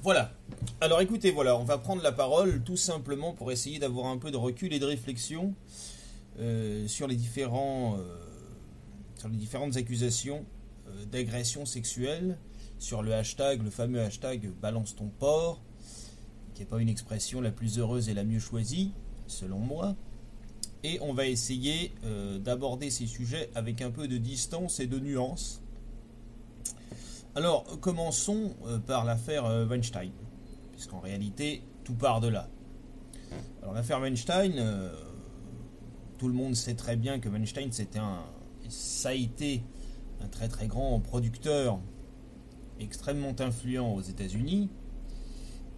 Voilà. Alors écoutez, voilà, on va prendre la parole tout simplement pour essayer d'avoir un peu de recul et de réflexion sur sur les différentes accusations d'agression sexuelle, sur le hashtag, le fameux hashtag balance ton porc, qui n'est pas une expression la plus heureuse et la mieux choisie, selon moi. Et on va essayer d'aborder ces sujets avec un peu de distance et de nuance. Alors, commençons par l'affaire Weinstein, puisqu'en réalité, tout part de là. Alors, l'affaire Weinstein, tout le monde sait très bien que Weinstein, ça a été un très très grand producteur extrêmement influent aux États-Unis,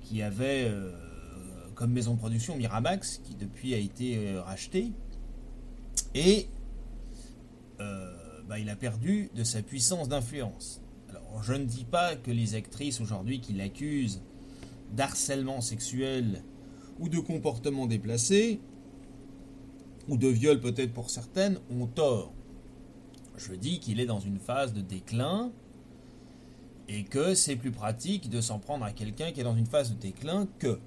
qui avait comme maison de production Miramax, qui depuis a été racheté, et il a perdu de sa puissance d'influence. Alors, je ne dis pas que les actrices aujourd'hui qui l'accusent d'harcèlement sexuel ou de comportement déplacé, ou de viol peut-être pour certaines, ont tort. Je dis qu'il est dans une phase de déclin et que c'est plus pratique de s'en prendre à quelqu'un qui est dans une phase de déclin que.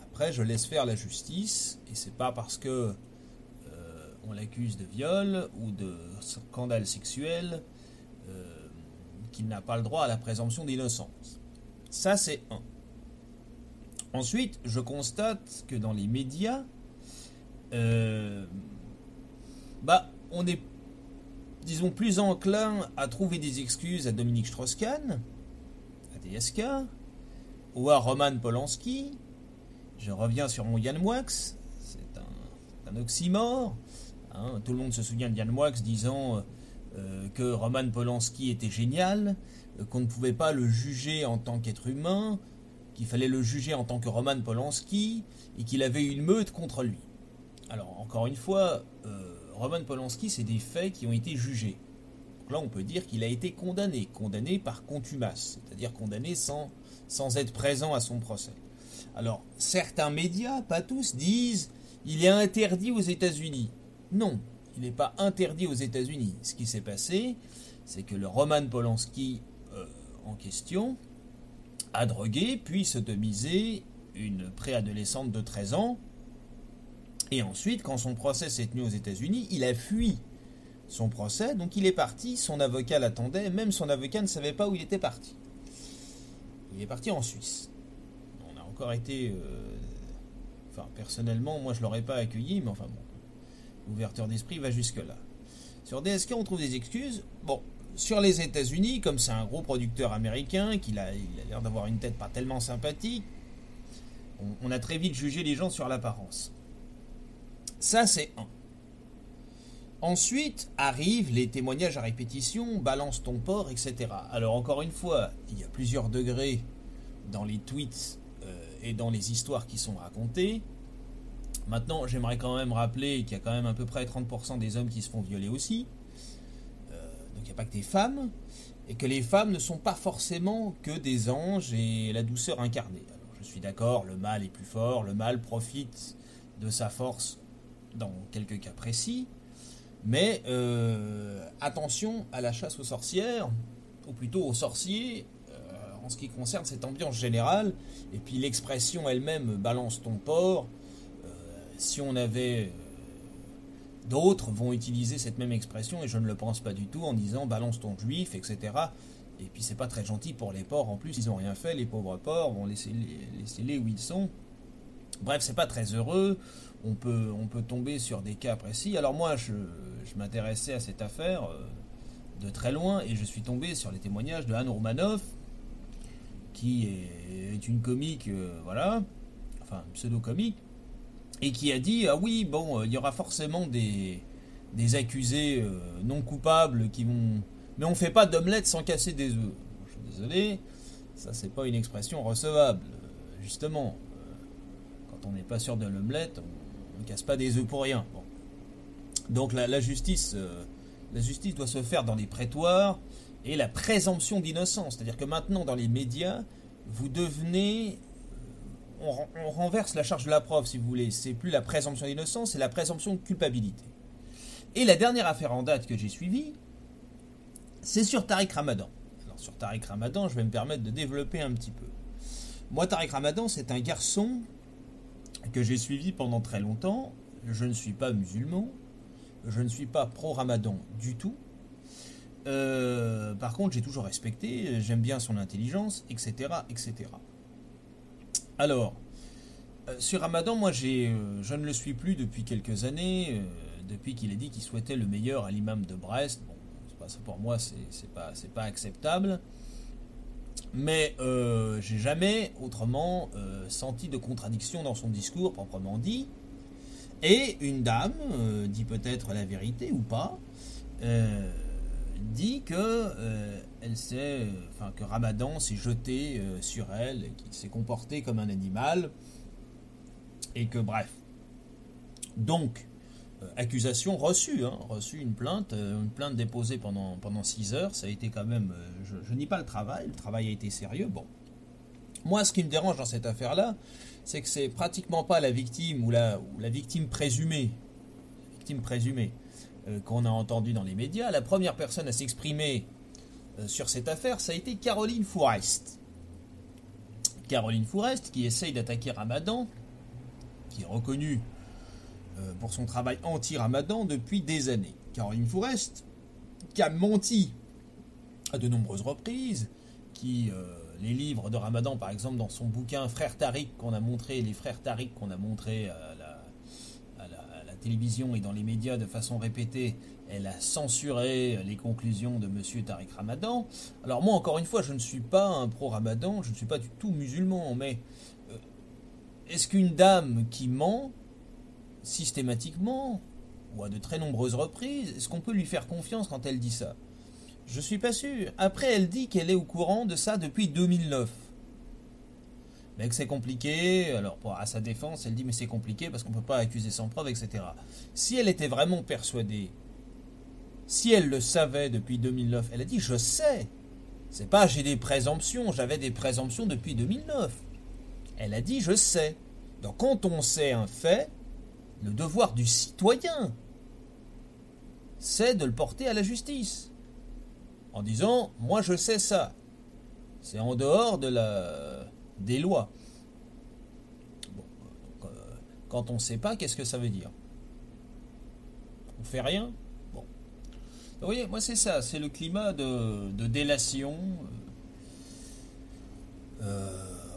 Après, je laisse faire la justice, et c'est pas parce que on l'accuse de viol ou de scandale sexuel qu'il n'a pas le droit à la présomption d'innocence. Ça, c'est un. Ensuite, je constate que dans les médias, on est, disons, plus enclin à trouver des excuses à Dominique Strauss-Kahn, à DSK, ou à Roman Polanski. Je reviens sur mon Yann Moix, c'est un oxymore. Tout le monde se souvient de Yann Moix disant que Roman Polanski était génial, qu'on ne pouvait pas le juger en tant qu'être humain, qu'il fallait le juger en tant que Roman Polanski, et qu'il avait une meute contre lui. Alors, encore une fois, Roman Polanski, c'est des faits qui ont été jugés. Donc là, on peut dire qu'il a été condamné par contumace, c'est-à-dire condamné sans être présent à son procès. Alors, certains médias, pas tous, disent il est interdit aux États-Unis. Non, il n'est pas interdit aux États-Unis. Ce qui s'est passé, c'est que le Roman Polanski en question a drogué puis sodomisé une préadolescente de 13 ans. Et ensuite, quand son procès s'est tenu aux États-Unis, il a fui son procès, donc il est parti, son avocat l'attendait, même son avocat ne savait pas où il était parti. Il est parti en Suisse. On a encore été... personnellement, moi je ne l'aurais pas accueilli, mais enfin bon, l'ouverture d'esprit va jusque-là. Sur DSK, on trouve des excuses. Bon, sur les États-Unis, comme c'est un gros producteur américain, il a l'air d'avoir une tête pas tellement sympathique, on a très vite jugé les gens sur l'apparence. Ça, c'est un. Ensuite arrivent les témoignages à répétition, balance ton porc, etc. Alors encore une fois, il y a plusieurs degrés dans les tweets et dans les histoires qui sont racontées. Maintenant, j'aimerais quand même rappeler qu'il y a quand même à peu près 30% des hommes qui se font violer aussi. Donc il n'y a pas que des femmes. Et que les femmes ne sont pas forcément que des anges et la douceur incarnée. Alors je suis d'accord, le mal est plus fort, le mal profite de sa force dans quelques cas précis. Mais attention à la chasse aux sorcières, ou plutôt aux sorciers, en ce qui concerne cette ambiance générale. Et puis l'expression elle-même, balance ton porc, si on avait... D'autres vont utiliser cette même expression, et je ne le pense pas du tout, en disant balance ton juif, etc. Et puis c'est pas très gentil pour les porcs, en plus ils n'ont rien fait, les pauvres porcs, vont laisser-les où ils sont. Bref, c'est pas très heureux, on peut tomber sur des cas précis. Alors moi, je m'intéressais à cette affaire de très loin, et je suis tombé sur les témoignages de Anne Romanoff, qui est une comique, enfin pseudo-comique, et qui a dit ah oui, bon, il y aura forcément des accusés non coupables qui vont... Mais on fait pas d'omelette sans casser des œufs. Je suis désolé, ça c'est pas une expression recevable. Justement, quand on n'est pas sûr de l'omelette, on ne casse pas des œufs pour rien. Bon. Donc la justice doit se faire dans les prétoires, et la présomption d'innocence. C'est-à-dire que maintenant, dans les médias, vous devenez... On renverse la charge de la preuve, si vous voulez. C'est plus la présomption d'innocence, c'est la présomption de culpabilité. Et la dernière affaire en date que j'ai suivie, c'est sur Tariq Ramadan. Alors sur Tariq Ramadan, je vais me permettre de développer un petit peu. Moi, Tariq Ramadan, c'est un garçon que j'ai suivi pendant très longtemps. Je ne suis pas musulman. Je ne suis pas pro-Ramadan du tout. Par contre, j'ai toujours respecté. J'aime bien son intelligence, etc., etc. Alors, sur Ramadan, moi, je ne le suis plus depuis quelques années. Depuis qu'il a dit qu'il souhaitait le meilleur à l'imam de Brest. Bon, ça pour moi, c'est pas acceptable. Mais j'ai jamais autrement senti de contradiction dans son discours proprement dit. Et une dame dit peut-être la vérité ou pas, dit que que Ramadan s'est jeté sur elle, qu'il s'est comporté comme un animal, et que bref. Donc, accusation reçue, reçue une plainte déposée pendant 6 heures, ça a été quand même, je nie pas le travail a été sérieux, bon. Moi, ce qui me dérange dans cette affaire-là, c'est que c'est pratiquement pas la victime ou la victime présumée, qu'on a entendue dans les médias. La première personne à s'exprimer sur cette affaire, ça a été Caroline Fourest. Caroline Fourest, qui essaye d'attaquer Ramadan, qui est reconnue pour son travail anti-Ramadan depuis des années. Caroline Fourest, qui a menti à de nombreuses reprises, qui les livres de Ramadan, par exemple, dans son bouquin Frères Tariq qu'on a montré, les Frères Tariq qu'on a montré à la télévision et dans les médias de façon répétée, elle a censuré les conclusions de Monsieur Tariq Ramadan. Alors moi, encore une fois, je ne suis pas un pro-Ramadan, je ne suis pas du tout musulman, mais est-ce qu'une dame qui ment systématiquement, ou à de très nombreuses reprises, est-ce qu'on peut lui faire confiance quand elle dit ça? Je suis pas sûr. Après, elle dit qu'elle est au courant de ça depuis 2009. Mais que c'est compliqué, alors à sa défense, elle dit mais c'est compliqué parce qu'on peut pas accuser sans preuve, etc. Si elle était vraiment persuadée, si elle le savait depuis 2009, elle a dit je sais. C'est pas j'ai des présomptions, j'avais des présomptions depuis 2009. Elle a dit je sais. Donc quand on sait un fait, le devoir du citoyen, c'est de le porter à la justice. En disant, moi je sais ça. C'est en dehors des lois. Bon, donc, quand on ne sait pas, qu'est-ce que ça veut dire? On fait rien? Bon. Vous voyez, moi c'est ça, c'est le climat de délation.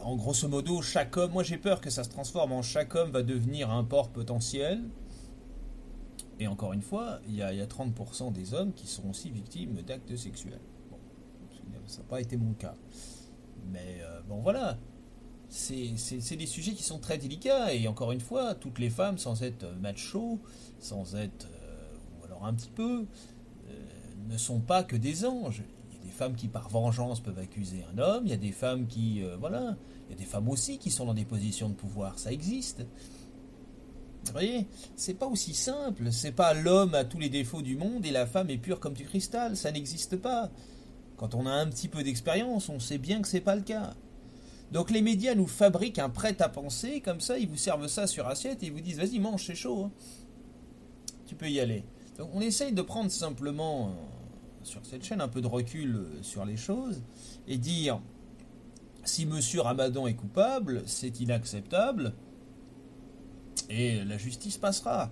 En grosso modo, chaque homme, moi j'ai peur que ça se transforme en chaque homme va devenir un porc potentiel. Et encore une fois, il y a 30% des hommes qui sont aussi victimes d'actes sexuels. Bon, ça n'a pas été mon cas. Mais bon voilà, c'est des sujets qui sont très délicats. Et encore une fois, toutes les femmes, sans être macho, sans être, ou alors un petit peu, ne sont pas que des anges. Il y a des femmes qui par vengeance peuvent accuser un homme, il y a des femmes qui, voilà, il y a des femmes aussi qui sont dans des positions de pouvoir, ça existe. Vous voyez, c'est pas aussi simple, c'est pas l'homme a tous les défauts du monde et la femme est pure comme du cristal, ça n'existe pas. Quand on a un petit peu d'expérience, on sait bien que c'est pas le cas. Donc les médias nous fabriquent un prêt-à-penser, comme ça ils vous servent ça sur assiette et ils vous disent vas-y mange, c'est chaud, hein. Tu peux y aller. Donc on essaye de prendre simplement sur cette chaîne un peu de recul sur les choses et dire si Monsieur Ramadan est coupable, c'est inacceptable. Et la justice passera.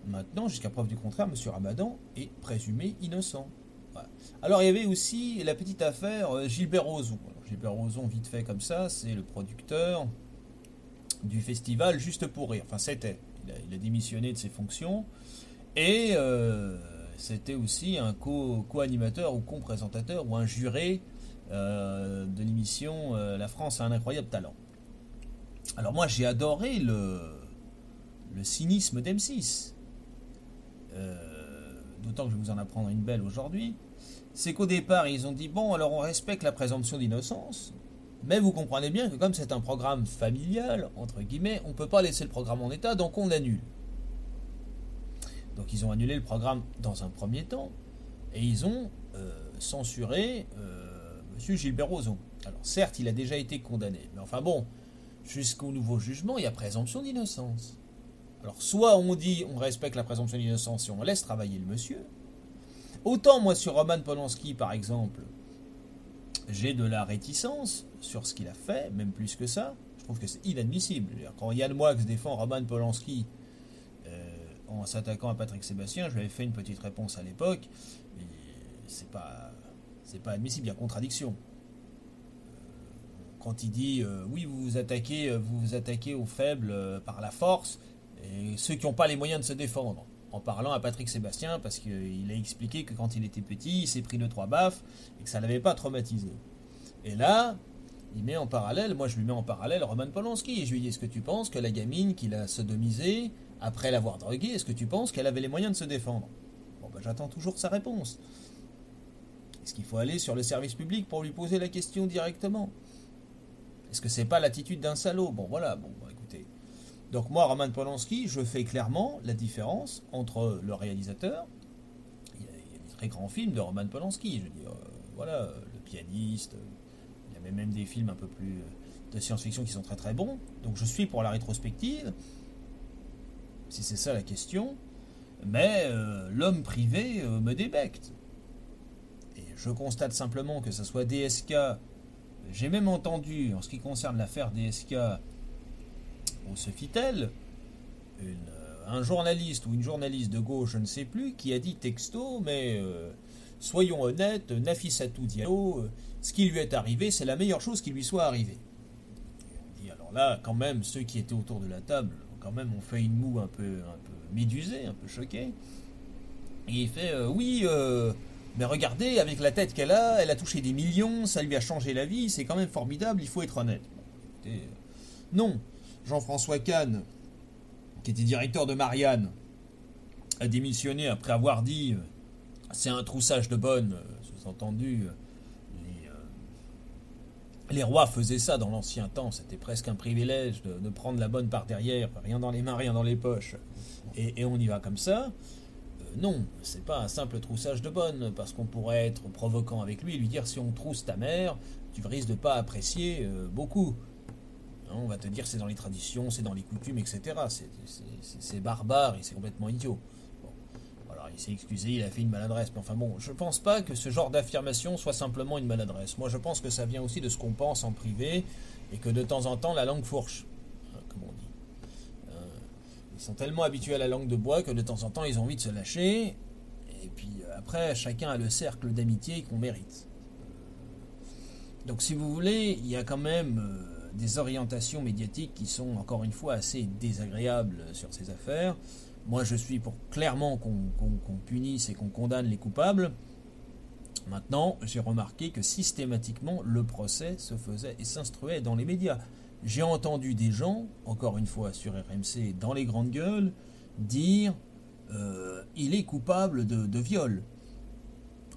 Maintenant, jusqu'à preuve du contraire, M. Ramadan est présumé innocent. Voilà. Alors, il y avait aussi la petite affaire Gilbert Rozon. Alors, Gilbert Rozon, vite fait comme ça, c'est le producteur du festival Juste pour Rire. Enfin, c'était. Il a démissionné de ses fonctions. Et c'était aussi un co-animateur ou co-présentateur ou un juré de l'émission La France a un incroyable talent. Alors, moi, j'ai adoré le cynisme d'M6, d'autant que je vais vous en apprendre une belle aujourd'hui, c'est qu'au départ ils ont dit bon alors on respecte la présomption d'innocence, mais vous comprenez bien que comme c'est un programme familial, entre guillemets, on ne peut pas laisser le programme en état, donc on annule. Donc ils ont annulé le programme dans un premier temps, et ils ont censuré M. Gilbert Rozon. Alors certes il a déjà été condamné, mais enfin bon, jusqu'au nouveau jugement il y a présomption d'innocence. Alors, soit on dit on respecte la présomption d'innocence et on laisse travailler le monsieur. Autant, moi, sur Roman Polanski, par exemple, j'ai de la réticence sur ce qu'il a fait, même plus que ça. Je trouve que c'est inadmissible. Quand Yann Moix défend Roman Polanski en s'attaquant à Patrick Sébastien, je lui avais fait une petite réponse à l'époque. C'est pas admissible, il y a contradiction. Quand il dit oui, vous vous attaquez aux faibles par la force, et ceux qui n'ont pas les moyens de se défendre, en parlant à Patrick Sébastien, parce qu'il a expliqué que quand il était petit, il s'est pris 2-3 baffes, et que ça ne l'avait pas traumatisé. Et là, il met en parallèle, moi je lui mets en parallèle Roman Polanski, et je lui dis, est-ce que tu penses que la gamine qu'il a sodomisée, après l'avoir droguée, est-ce que tu penses qu'elle avait les moyens de se défendre? Bon, ben j'attends toujours sa réponse. Est-ce qu'il faut aller sur le service public pour lui poser la question directement? Est-ce que c'est pas l'attitude d'un salaud? Bon voilà, écoutez. Donc moi, Roman Polanski, je fais clairement la différence entre le réalisateur, il y a des très grands films de Roman Polanski, je veux dire, voilà, Le Pianiste, il y a même des films un peu plus de science-fiction qui sont très très bons, donc je suis pour la rétrospective, si c'est ça la question, mais l'homme privé me débecte. Et je constate simplement que ce soit DSK, j'ai même entendu, en ce qui concerne l'affaire DSK au Sofitel, un journaliste ou une journaliste de gauche, je ne sais plus, qui a dit texto, mais soyons honnêtes, Nafissatou Diallo, ce qui lui est arrivé, c'est la meilleure chose qui lui soit arrivée. Et on dit, alors là, quand même, ceux qui étaient autour de la table, quand même, ont fait une moue un peu médusée, un peu choquée. Et il fait, oui, mais regardez, avec la tête qu'elle a touché des millions, ça lui a changé la vie, c'est quand même formidable, il faut être honnête. Bon, écoutez, non, Jean-François Kahn, qui était directeur de Marianne, a démissionné après avoir dit c'est un troussage de bonnes, sous-entendu, les rois faisaient ça dans l'ancien temps, c'était presque un privilège de prendre la bonne par derrière, rien dans les mains, rien dans les poches, et on y va comme ça. Non, c'est pas un simple troussage de bonnes, parce qu'on pourrait être provoquant avec lui et lui dire si on trousse ta mère, tu risques de pas apprécier beaucoup. On va te dire c'est dans les traditions, c'est dans les coutumes, etc. C'est barbare et c'est complètement idiot. Bon. Alors il s'est excusé, il a fait une maladresse, mais enfin bon, je pense pas que ce genre d'affirmation soit simplement une maladresse. Moi je pense que ça vient aussi de ce qu'on pense en privé et que de temps en temps la langue fourche, comme on dit. Ils sont tellement habitués à la langue de bois que de temps en temps ils ont envie de se lâcher. Et puis après, chacun a le cercle d'amitié qu'on mérite. Donc si vous voulez, il y a quand même des orientations médiatiques qui sont encore une fois assez désagréables sur ces affaires. Moi je suis pour clairement qu'on punisse et qu'on condamne les coupables. Maintenant, j'ai remarqué que systématiquement le procès se faisait et s'instruait dans les médias. J'ai entendu des gens, encore une fois sur RMC, dans les grandes gueules, dire il est coupable de viol.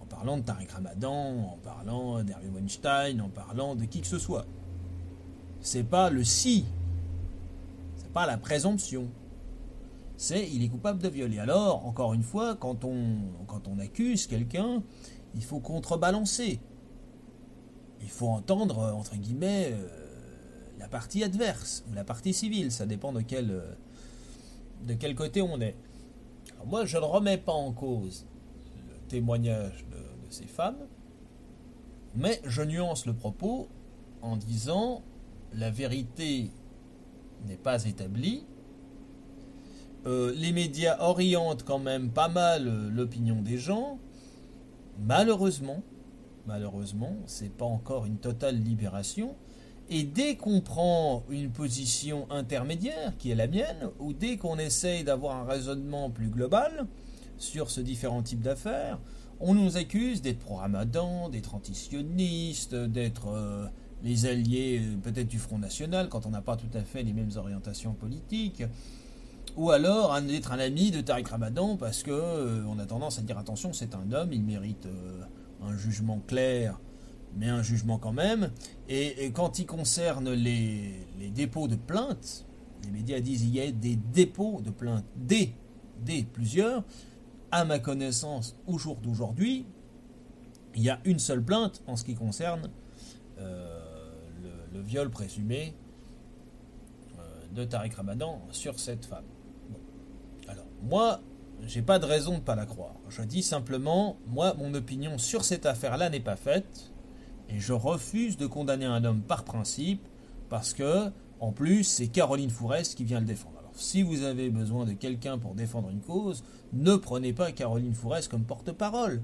En parlant de Tariq Ramadan, en parlant d'Harvey Weinstein, en parlant de qui que ce soit. C'est pas le si, c'est pas la présomption. C'est il est coupable de viol. Et alors, encore une fois, quand on accuse quelqu'un, il faut contrebalancer. Il faut entendre, entre guillemets, la partie adverse, ou la partie civile, ça dépend de quel côté on est. Alors moi, je ne remets pas en cause le témoignage de ces femmes, mais je nuance le propos en disant la vérité n'est pas établie. Les médias orientent quand même pas mal l'opinion des gens. Malheureusement, c'est pas encore une totale libération. Et dès qu'on prend une position intermédiaire, qui est la mienne, ou dès qu'on essaye d'avoir un raisonnement plus global sur ce différent type d'affaires, on nous accuse d'être pro-Ramadan, d'être antisionistes, d'être les alliés peut-être du Front National, quand on n'a pas tout à fait les mêmes orientations politiques, ou alors d'être un ami de Tariq Ramadan, parce qu'on a tendance à dire attention, c'est un homme, il mérite un jugement clair, mais un jugement quand même. Et quand il concerne les dépôts de plaintes, les médias disent qu'il y a des dépôts de plaintes, plusieurs. À ma connaissance, au jour d'aujourd'hui, il y a une seule plainte en ce qui concerne le viol présumé de Tariq Ramadan sur cette femme. Bon. Alors, moi, j'ai pas de raison de ne pas la croire. Je dis simplement, moi, mon opinion sur cette affaire-là n'est pas faite. Et je refuse de condamner un homme par principe, parce que, en plus, c'est Caroline Fourest qui vient le défendre. Alors, si vous avez besoin de quelqu'un pour défendre une cause, ne prenez pas Caroline Fourest comme porte-parole.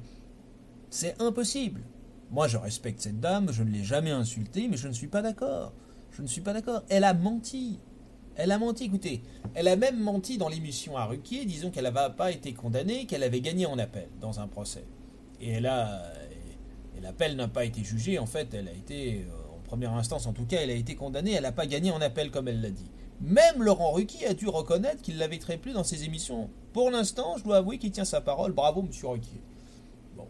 C'est impossible. Moi, je respecte cette dame, je ne l'ai jamais insultée, mais je ne suis pas d'accord. Je ne suis pas d'accord. Elle a menti. Elle a menti, écoutez. Elle a même menti dans l'émission à Ruquier, disons qu'elle n'avait pas été condamnée, qu'elle avait gagné en appel dans un procès. Et l'appel n'a pas été jugé, en fait, elle a été, en première instance en tout cas, elle a été condamnée, elle n'a pas gagné en appel comme elle l'a dit. Même Laurent Ruquier a dû reconnaître qu'il l'avait très plu dans ses émissions. Pour l'instant, je dois avouer qu'il tient sa parole, bravo monsieur Ruquier. Bon.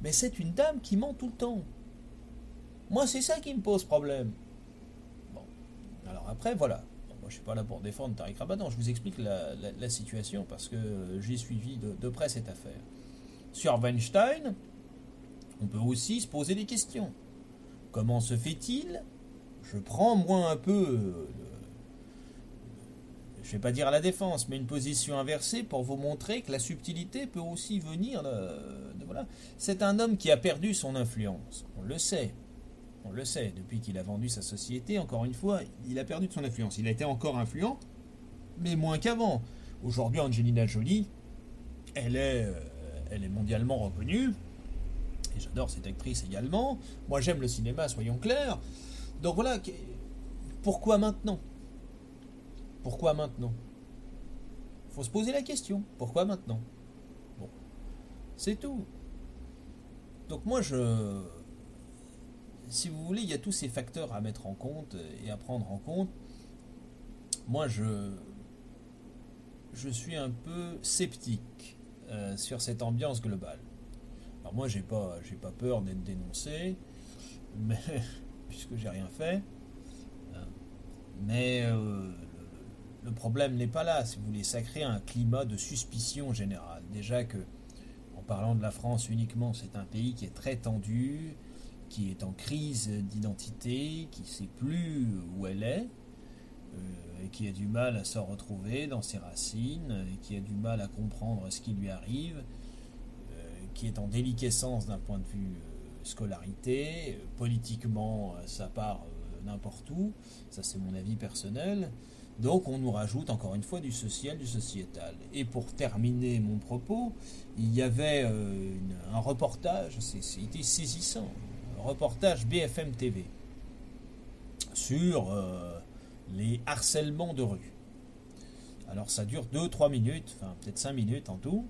Mais c'est une dame qui ment tout le temps. Moi, c'est ça qui me pose problème. Bon. Alors après, voilà. Moi, je ne suis pas là pour défendre Tariq Ramadan, je vous explique la situation parce que j'ai suivi de près cette affaire. Sur Weinstein, on peut aussi se poser des questions. Comment se fait-il? Je prends moi un peu, je ne vais pas dire à la défense, mais une position inversée pour vous montrer que la subtilité peut aussi venir voilà. C'est un homme qui a perdu son influence, on le sait. On le sait, depuis qu'il a vendu sa société, encore une fois, il a perdu de son influence. Il a été encore influent, mais moins qu'avant. Aujourd'hui, Angelina Jolie, elle est mondialement reconnue. Et j'adore cette actrice également. Moi, j'aime le cinéma, soyons clairs. Donc voilà, pourquoi maintenant? Pourquoi maintenant? Il faut se poser la question. Pourquoi maintenant? Bon, c'est tout. Donc moi, si vous voulez, il y a tous ces facteurs à mettre en compte et à prendre en compte. Moi, je suis un peu sceptique sur cette ambiance globale. Alors moi, j'ai pas peur d'être dénoncé, mais puisque j'ai rien fait. Mais le problème n'est pas là. Si vous voulez, ça crée un climat de suspicion générale. Déjà que, en parlant de la France uniquement, c'est un pays qui est très tendu, qui est en crise d'identité, qui ne sait plus où elle est, et qui a du mal à se retrouver dans ses racines, et qui a du mal à comprendre ce qui lui arrive, qui est en déliquescence d'un point de vue scolarité, politiquement ça part n'importe où, ça c'est mon avis personnel. Donc on nous rajoute encore une fois du social, du sociétal. Et pour terminer mon propos, il y avait un reportage, c'était saisissant, reportage BFM TV sur les harcèlements de rue. Alors ça dure 2-3 minutes, enfin peut-être 5 minutes en tout,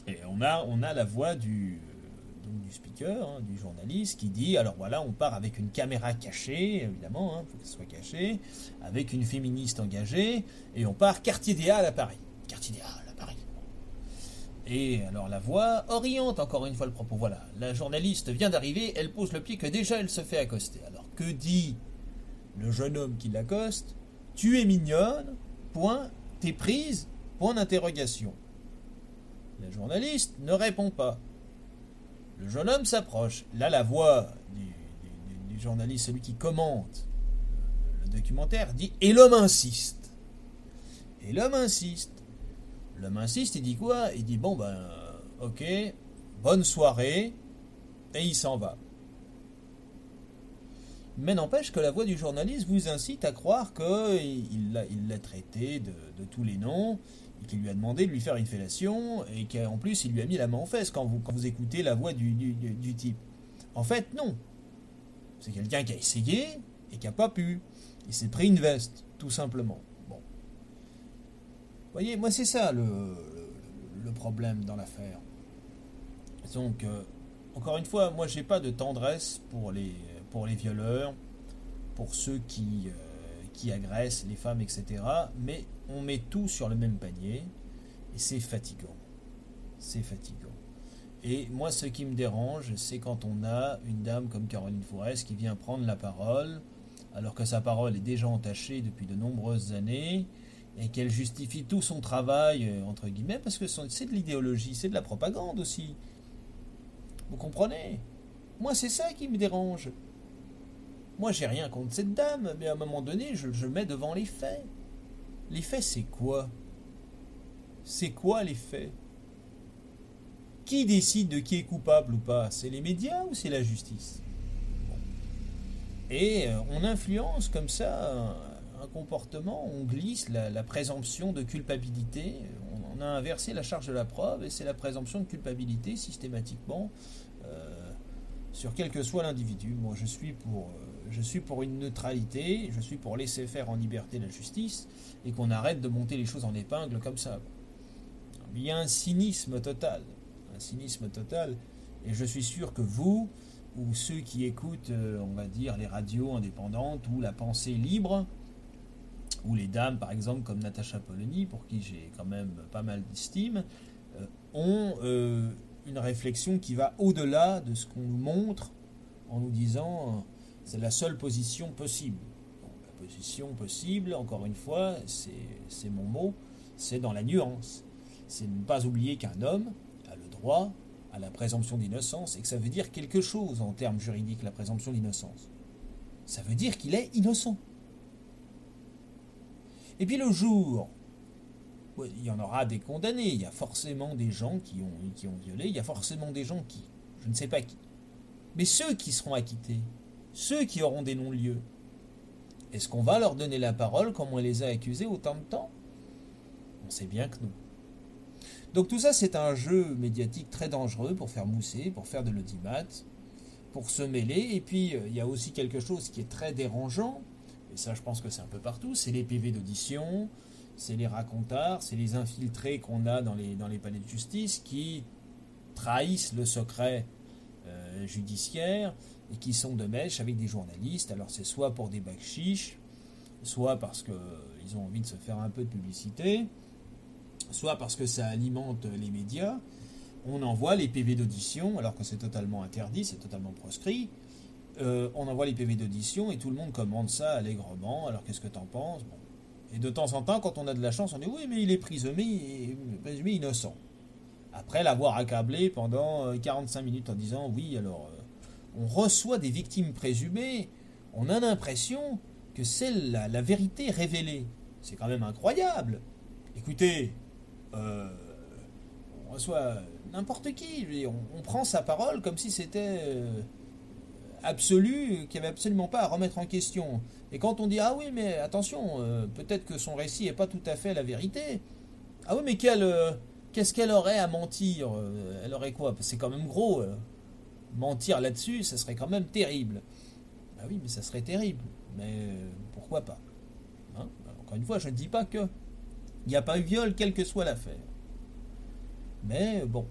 et on a la voix du speaker, hein, du journaliste qui dit, alors voilà, on part avec une caméra cachée, évidemment, il faut qu'elle soit cachée, avec une féministe engagée, et on part quartier des Halles à Paris. Quartier des Halles à Paris. Et alors la voix oriente encore une fois le propos. Voilà, la journaliste vient d'arriver, elle pose le pied que déjà elle se fait accoster. Alors que dit le jeune homme qui l'accoste? Tu es mignonne, point, t'es prise, point d'interrogation. La journaliste ne répond pas. Le jeune homme s'approche. Là, la voix du journaliste, celui qui commente le documentaire, dit « Et l'homme insiste. » Et l'homme insiste. L'homme insiste, il dit quoi? Il dit « Bon, ok, bonne soirée. » Et il s'en va. Mais n'empêche que la voix du journaliste vous incite à croire qu'il l'a traité de tous les noms, et qu'il lui a demandé de lui faire une fellation, et qu'en plus il lui a mis la main aux fesses quand vous écoutez la voix du type. En fait, non. C'est quelqu'un qui a essayé et qui n'a pas pu. Il s'est pris une veste, tout simplement. Bon. Vous voyez, moi c'est ça le problème dans l'affaire. Donc, encore une fois, moi j'ai pas de tendresse pour les violeurs, pour ceux qui agressent les femmes, etc. Mais on met tout sur le même panier et c'est fatigant. C'est fatigant. Et moi, ce qui me dérange, c'est quand on a une dame comme Caroline Fourest qui vient prendre la parole, alors que sa parole est déjà entachée depuis de nombreuses années, et qu'elle justifie tout son travail, entre guillemets, parce que c'est de l'idéologie, c'est de la propagande aussi. Vous comprenez? Moi, c'est ça qui me dérange. Moi, j'ai rien contre cette dame, mais à un moment donné, je mets devant les faits. Les faits, c'est quoi? C'est quoi les faits? Qui décide de qui est coupable ou pas? C'est les médias ou c'est la justice? Et on influence comme ça un comportement, on glisse la présomption de culpabilité, on a inversé la charge de la preuve et c'est la présomption de culpabilité systématiquement sur quel que soit l'individu. Moi je suis pour une neutralité, je suis pour laisser faire en liberté la justice et qu'on arrête de monter les choses en épingle comme ça. Il y a un cynisme total, et je suis sûr que vous, ou ceux qui écoutent, on va dire, les radios indépendantes, ou la pensée libre, ou les dames, par exemple, comme Natacha Polony, pour qui j'ai quand même pas mal d'estime, ont une réflexion qui va au-delà de ce qu'on nous montre, en nous disant c'est la seule position possible. Donc, la position possible, encore une fois, c'est mon mot, c'est dans la nuance. C'est ne pas oublier qu'un homme a le droit à la présomption d'innocence et que ça veut dire quelque chose en termes juridiques, la présomption d'innocence. Ça veut dire qu'il est innocent. Et puis le jour, il y en aura des condamnés, il y a forcément des gens qui ont violé, il y a forcément des gens qui, je ne sais pas qui, mais ceux qui seront acquittés, ceux qui auront des non-lieux, est-ce qu'on va leur donner la parole comme on les a accusés autant de temps? On sait bien que non. Donc tout ça, c'est un jeu médiatique très dangereux pour faire mousser, pour faire de l'audimat, pour se mêler. Et puis, il y a aussi quelque chose qui est très dérangeant, et ça, je pense que c'est un peu partout, c'est les PV d'audition, c'est les racontards, c'est les infiltrés qu'on a dans les palais de justice qui trahissent le secret judiciaire et qui sont de mèche avec des journalistes. Alors c'est soit pour des bacs chiches, soit parce qu'ils ont envie de se faire un peu de publicité, soit parce que ça alimente les médias. On envoie les PV d'audition, alors que c'est totalement interdit, c'est totalement proscrit. On envoie les PV d'audition et tout le monde commande ça allègrement. Alors qu'est-ce que t'en penses? Bon. Et de temps en temps, quand on a de la chance, on dit oui, mais il est présumé innocent. Après l'avoir accablé pendant 45 minutes en disant oui, alors on reçoit des victimes présumées, on a l'impression que c'est la vérité révélée. C'est quand même incroyable. Écoutez, on reçoit n'importe qui, on prend sa parole comme si c'était absolu, qu'il n'y avait absolument pas à remettre en question. Et quand on dit ah oui mais attention, peut-être que son récit n'est pas tout à fait la vérité. Ah oui mais qu'est-ce qu'elle aurait à mentir? Elle aurait quoi? C'est quand même gros. Mentir là-dessus, ça serait quand même terrible. Ah oui mais ça serait terrible. Mais pourquoi pas, hein? Encore une fois, je ne dis pas que il n'y a pas eu viol, quelle que soit l'affaire. Mais bon,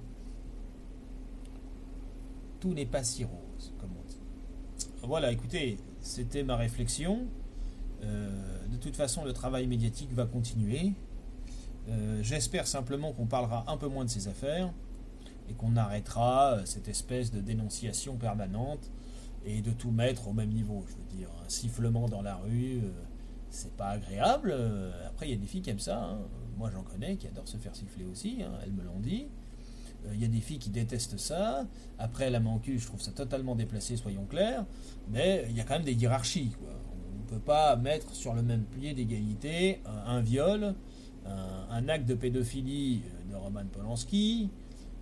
tout n'est pas si rose, comme on dit. Voilà, écoutez, c'était ma réflexion. De toute façon, le travail médiatique va continuer. J'espère simplement qu'on parlera un peu moins de ces affaires et qu'on arrêtera cette espèce de dénonciation permanente et de tout mettre au même niveau. Je veux dire, un sifflement dans la rue, c'est pas agréable. Après, il y a des filles qui aiment ça, hein. Moi, j'en connais qui adorent se faire siffler aussi, hein. Elles me l'ont dit. Il y a des filles qui détestent ça. Après, la main au cul, je trouve ça totalement déplacé, soyons clairs. Mais il y a quand même des hiérarchies, quoi. On ne peut pas mettre sur le même pied d'égalité un viol, un acte de pédophilie de Roman Polanski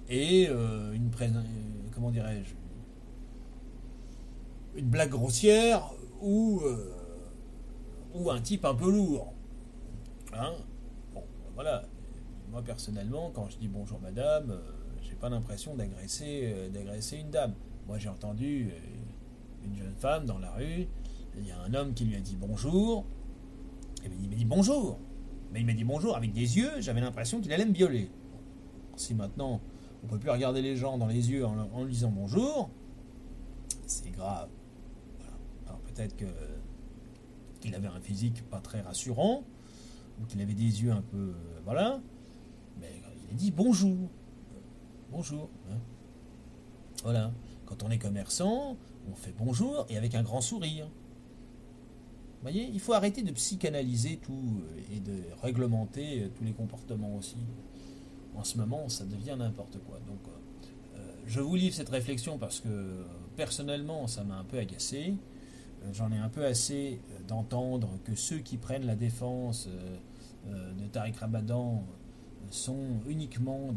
et comment dirais-je, une blague grossière ou un type un peu lourd. Hein? Bon, voilà. Moi, personnellement, quand je dis bonjour madame, j'ai pas l'impression d'agresser une dame. Moi, j'ai entendu une jeune femme dans la rue, il y a un homme qui lui a dit bonjour, et il m'a dit bonjour. Mais il m'a dit bonjour avec des yeux, j'avais l'impression qu'il allait me violer. Si maintenant, on peut plus regarder les gens dans les yeux en lui disant bonjour, c'est grave. Voilà. Alors peut-être qu'il avait un physique pas très rassurant, ou qu'il avait des yeux un peu... voilà. Mais il a dit bonjour. Bonjour. Hein. Voilà. Quand on est commerçant, on fait bonjour et avec un grand sourire. Vous voyez, il faut arrêter de psychanalyser tout et de réglementer tous les comportements aussi. En ce moment, ça devient n'importe quoi. Donc, je vous livre cette réflexion parce que personnellement, ça m'a un peu agacé. J'en ai un peu assez d'entendre que ceux qui prennent la défense de Tariq Ramadan sont uniquement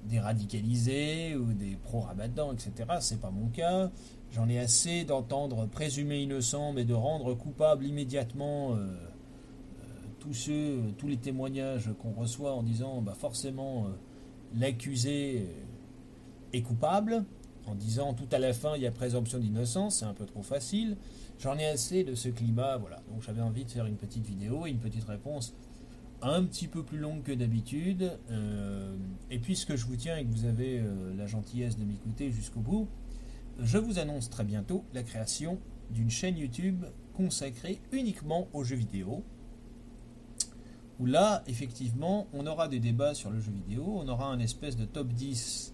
des radicalisés ou des pro-Ramadan, etc. C'est pas mon cas. J'en ai assez d'entendre présumé innocent, mais de rendre coupable immédiatement tous les témoignages qu'on reçoit en disant bah forcément l'accusé est coupable, en disant tout à la fin il y a présomption d'innocence, c'est un peu trop facile. J'en ai assez de ce climat, voilà. Donc j'avais envie de faire une petite vidéo et une petite réponse un petit peu plus longue que d'habitude. Et puisque je vous tiens et que vous avez la gentillesse de m'écouter jusqu'au bout, je vous annonce très bientôt la création d'une chaîne YouTube consacrée uniquement aux jeux vidéo. Où là, effectivement, on aura des débats sur le jeu vidéo, on aura un espèce de top 10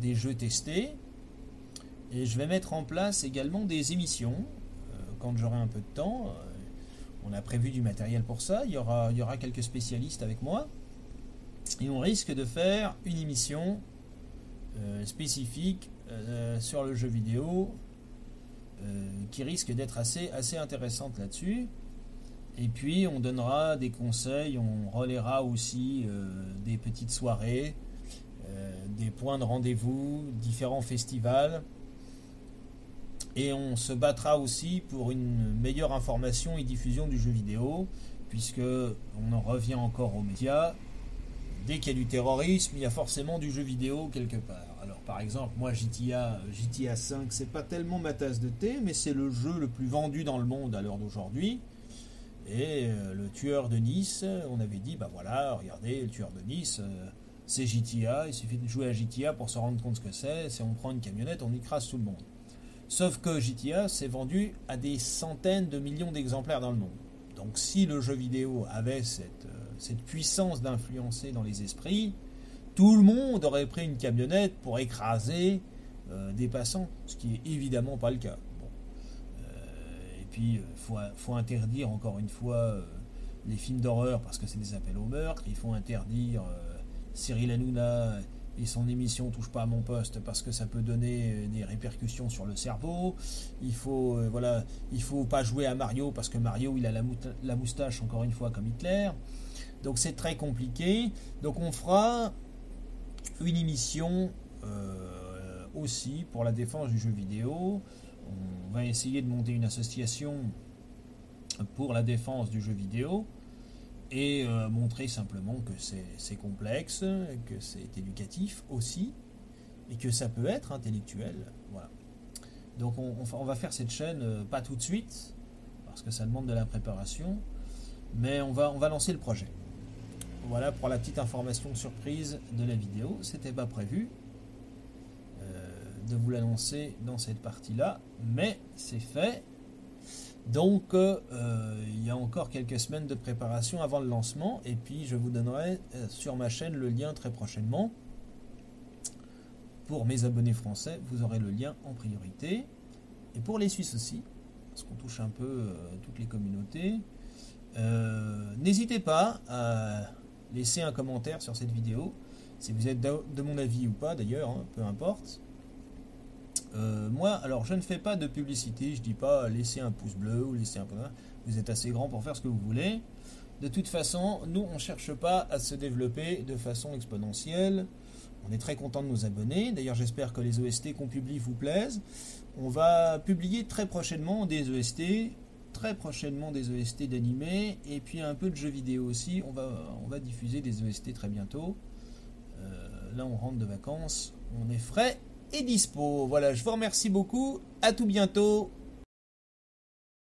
des jeux testés. Et je vais mettre en place également des émissions quand j'aurai un peu de temps. On a prévu du matériel pour ça. Il y aura quelques spécialistes avec moi. Et on risque de faire une émission spécifique sur le jeu vidéo qui risque d'être assez intéressante là-dessus. Et puis on donnera des conseils, on relaiera aussi des petites soirées, des points de rendez-vous, différents festivals. Et on se battra aussi pour une meilleure information et diffusion du jeu vidéo, puisque on en revient encore aux médias. Dès qu'il y a du terrorisme, il y a forcément du jeu vidéo quelque part. Alors par exemple, moi GTA 5, c'est pas tellement ma tasse de thé, mais c'est le jeu le plus vendu dans le monde à l'heure d'aujourd'hui. Et le tueur de Nice, on avait dit, bah voilà, regardez, le tueur de Nice, c'est GTA, il suffit de jouer à GTA pour se rendre compte ce que c'est on prend une camionnette, on écrase tout le monde. Sauf que GTA s'est vendu à des centaines de millions d'exemplaires dans le monde. Donc si le jeu vidéo avait cette puissance d'influencer dans les esprits, tout le monde aurait pris une camionnette pour écraser des passants, ce qui est évidemment pas le cas. Et puis faut interdire encore une fois les films d'horreur parce que c'est des appels au meurtre. Il faut interdire Cyril Hanouna et son émission Touche pas à mon poste parce que ça peut donner des répercussions sur le cerveau. Il faut pas jouer à Mario parce que Mario il a la moustache encore une fois comme Hitler. Donc c'est très compliqué. Donc on fera une émission aussi pour la défense du jeu vidéo. On va essayer de monter une association pour la défense du jeu vidéo et montrer simplement que c'est complexe, que c'est éducatif aussi et que ça peut être intellectuel. Voilà. Donc on va faire cette chaîne pas tout de suite parce que ça demande de la préparation, mais on va lancer le projet. Voilà pour la petite information surprise de la vidéo. C'était pas prévu de vous l'annoncer dans cette partie-là, mais c'est fait. Donc il y a encore quelques semaines de préparation avant le lancement, et puis je vous donnerai sur ma chaîne le lien très prochainement. Pour mes abonnés français, vous aurez le lien en priorité, et pour les Suisses aussi, parce qu'on touche un peu toutes les communautés. N'hésitez pas à laisser un commentaire sur cette vidéo, si vous êtes de mon avis ou pas d'ailleurs, hein, peu importe. Moi, alors je ne fais pas de publicité, je dis pas laissez un pouce bleu ou laissez un pouce, vous êtes assez grand pour faire ce que vous voulez. De toute façon, nous on ne cherche pas à se développer de façon exponentielle. On est très content de nos abonnés. D'ailleurs, j'espère que les OST qu'on publie vous plaisent. On va publier très prochainement des OST, d'animés, et puis un peu de jeux vidéo aussi. On va diffuser des OST très bientôt. Là, on rentre de vacances, on est frais et dispo. Voilà, je vous remercie beaucoup. À tout bientôt.